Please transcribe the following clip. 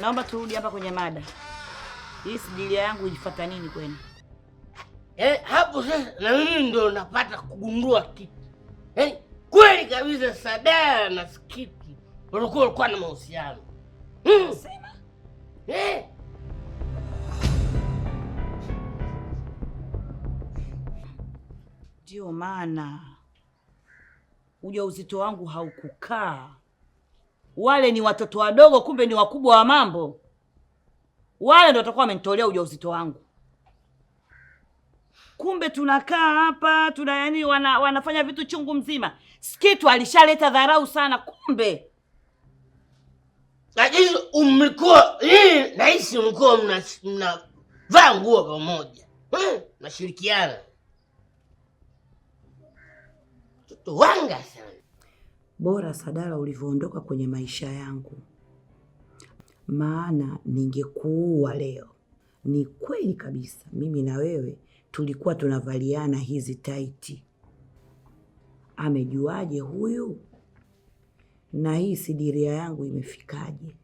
naomba turudi hapa kwenye mada. Hii sidilia yangu ijifuata nini kwenu? Hapo sasa na mimi ndio napata kugundua kitu. Kweli kabisa Sadala na Skiti walikuwa na mahusiano. Sema. Ndio maana ujauzito wangu haukukaa. Wale ni watoto wadogo, kumbe ni wakubwa wa mambo. Wale ndio watakuwa wamenitolea ujauzito wangu. Kumbe tunakaa hapa wanafanya vitu chungu mzima. Skitu alishaleta dharau sana kumbe. Lakini nahisi mlikuwa mnavaa nguo pamoja. Nashirikiana. Mtoto wanga sana. Bora Sadala ulivyoondoka kwenye maisha yangu. Maana ningekuua leo. Ni kweli kabisa mimi na wewe tulikuwa tunavaliana hizi taiti. Amejuaje huyu? Na hii sidiria yangu imefikaje?